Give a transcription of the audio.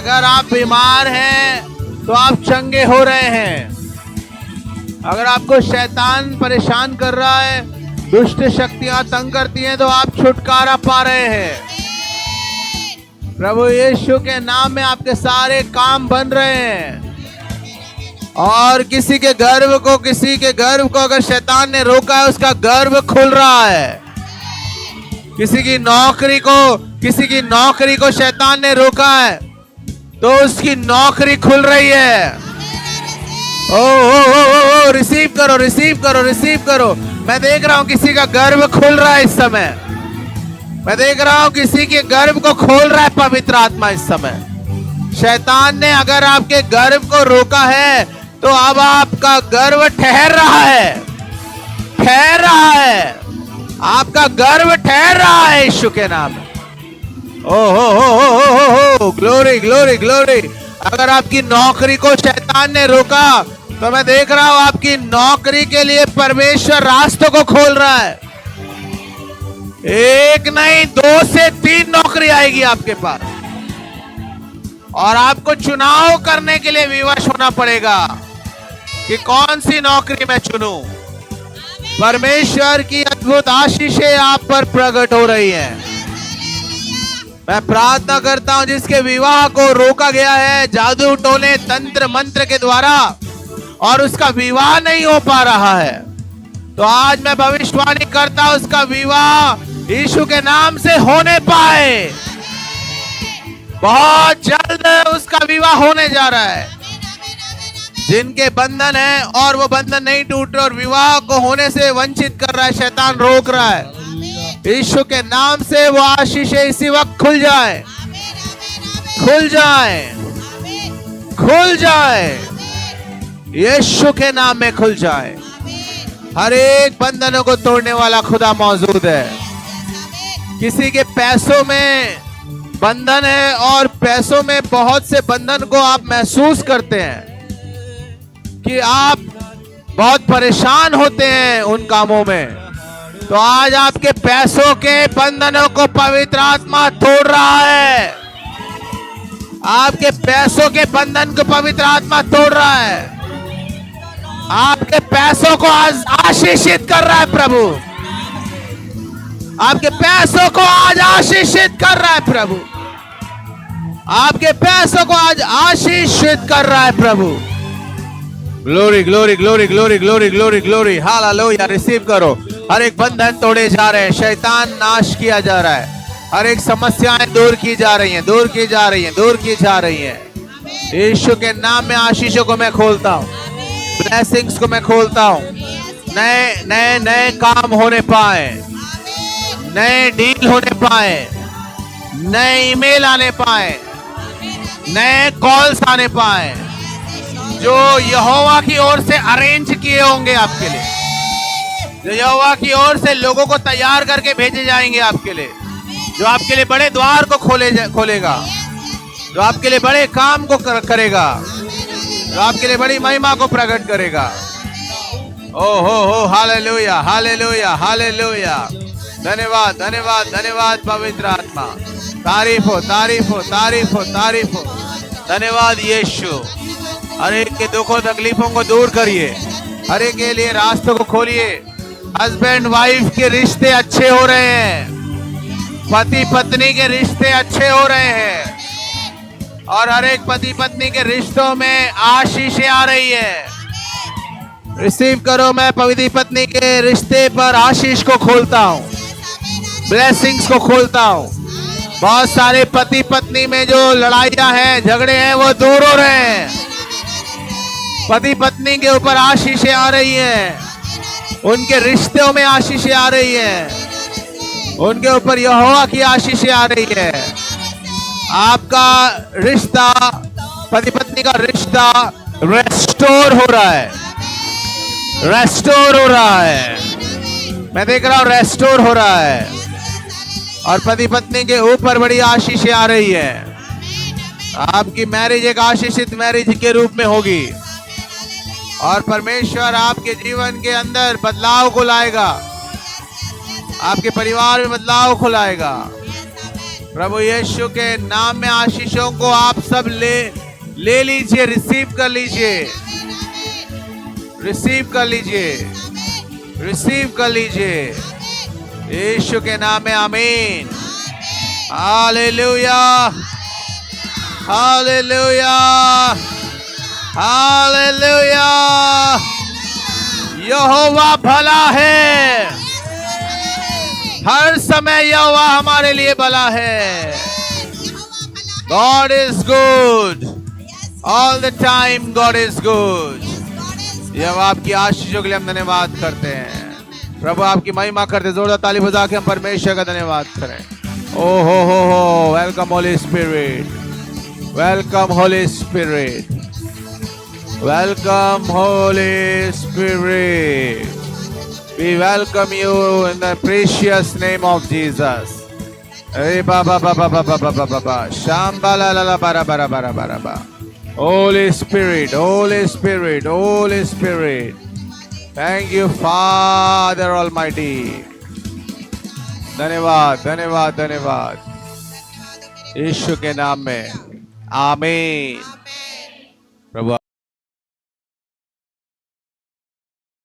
अगर आप बीमार हैं तो आप चंगे हो रहे हैं। अगर आपको शैतान परेशान कर रहा है, दुष्ट शक्तियां तंग करती हैं, तो आप छुटकारा पा रहे हैं। प्रभु यीशु के नाम में आपके सारे काम बन रहे हैं। और किसी के गर्भ को अगर शैतान ने रोका है, उसका गर्भ खुल रहा है। किसी की नौकरी को शैतान ने रोका है, तो उसकी नौकरी खुल रही है। ओ रिसीव करो। मैं देख रहा हूं किसी का गर्भ खुल रहा है इस समय। मैं देख रहा हूं किसी के गर्भ को खोल रहा है पवित्र आत्मा इस समय। शैतान ने अगर आपके गर्भ को रोका है, तो अब आपका गर्भ ठहर रहा है। आपका गर्भ ठहर रहा है यीशु के नाम में। ओ ग्लोरी। अगर आपकी नौकरी को शैतान ने रोका, तो मैं देख रहा हूं आपकी नौकरी के लिए परमेश्वर रास्तों को खोल रहा है। एक नहीं 2 से 3 नौकरी आएगी आपके पास। और आपको चुनाव करने के लिए विवश होना पड़ेगा कि कौन सी नौकरी मैं चुनूं। परमेश्वर की अद्भुत आशीषें आप पर प्रकट हो रही हैं। मैं प्रार्थना करता हूं जिसके विवाह को रोका गया है जादू टोने तंत्र मंत्र के द्वारा, और उसका विवाह नहीं हो पा रहा है, तो आज मैं भविष्यवाणी करता हूं उसका विवाह यीशु के नाम से होने पाए। बहुत जल्द उसका विवाह होने जा रहा है। जिनके बंधन है और वो बंधन नहीं टूट रहे और विवाह को होने से वंचित कर रहा है, शैतान रोक रहा है, यीशु के नाम से वो आशीषें इसी वक्त खुल जाए। यीशु के नाम में खुल जाए। हर एक बंधनों को तोड़ने वाला खुदा मौजूद है। किसी के पैसों में बंधन है और पैसों में बहुत से बंधन को आप महसूस करते हैं कि आप बहुत परेशान होते हैं उन कामों में, तो आज आपके पैसों के बंधनों को पवित्र आत्मा तोड़ रहा है। आपके पैसों के बंधन को पवित्र आत्मा तोड़ रहा है। आपके पैसों को आज आशीषित कर रहा है प्रभु। आपके पैसों को आज आशीषित कर रहा है प्रभु। आपके पैसों को आज आशीषित कर रहा है प्रभु। Glory hallelujah. रिसीव करो। हर एक बंधन तोड़े जा रहे हैं, शैतान नाश किया जा रहा है, हर एक समस्याएं दूर की जा रही हैं। यीशु के नाम में आशीषों को मैं खोलता हूँ, ब्लेसिंग्स को मैं खोलता हूँ। नए काम होने पाए, नए डील होने पाए, नए ईमेल आने पाए, नए कॉल्स आने पाए, जो यहोवा की ओर से अरेंज किए होंगे आपके लिए, जो यहोवा की ओर से लोगों को तैयार करके भेजे जाएंगे आपके लिए, जो आपके लिए बड़े द्वार को खोलेगा, जो आपके लिए बड़े काम को करेगा, जो आपके लिए बड़ी महिमा को प्रकट करेगा। हो हालेलुया। धन्यवाद पवित्र आत्मा। तारीफ हो। धन्यवाद यीशु। हर एक के दुखों तकलीफों को दूर करिए, हर एक के लिए रास्तों को खोलिए। हस्बैंड वाइफ के रिश्ते अच्छे हो रहे हैं, पति पत्नी के रिश्ते अच्छे हो रहे हैं, और हर एक पति पत्नी के रिश्तों में आशीषें आ रही है। रिसीव करो। मैं पति पत्नी के रिश्ते पर आशीष को खोलता हूँ, ब्लेसिंग्स को खोलता हूँ। बहुत सारे पति पत्नी में जो लड़ाइयाँ हैं, झगड़े हैं, वो दूर हो रहे हैं। पति पत्नी के ऊपर आशीषें आ रही हैं, उनके रिश्तों में आशीषें आ रही हैं, उनके ऊपर यहोवा की आशीषें आ रही है। आपका रिश्ता, पति पत्नी का रिश्ता रेस्टोर हो रहा है, मैं देख रहा हूं रेस्टोर हो रहा है, और पति पत्नी के ऊपर बड़ी आशीषें आ रही है। आपकी मैरिज एक आशीषित मैरिज के रूप में होगी, और परमेश्वर आपके जीवन के अंदर बदलाव को लाएगा, आपके परिवार में बदलाव को लाएगा। प्रभु यीशु के नाम में आशीषों को आप सब ले लीजिए, रिसीव कर लीजिए, रिसीव कर लीजिए, रिसीव कर लीजिए यीशु के नाम में। आमीन। Hallelujah, hallelujah, hallelujah. यहोवा भला है, हर समय यहोवा हमारे लिए भला है। God is good, all the time God is good। यह आपकी आशीषों के लिए हम धन्यवाद करते हैं। प्रभु आपकी महिमा करते, जोरदार ताली बजा के हम परमेश्वर का धन्यवाद करें। ओ हो, welcome Holi spirit, welcome Holi spirit, welcome Holi spirit. We welcome you in the precious name of Jesus. Hey baba baba baba baba baba shambala la la bara bara bara bara ba. Holy Spirit, Holy Spirit, Holy Spirit. Thank you Father Almighty. धन्यवाद, धन्यवाद, धन्यवाद यीशु के नाम में। आमीन। प्रभु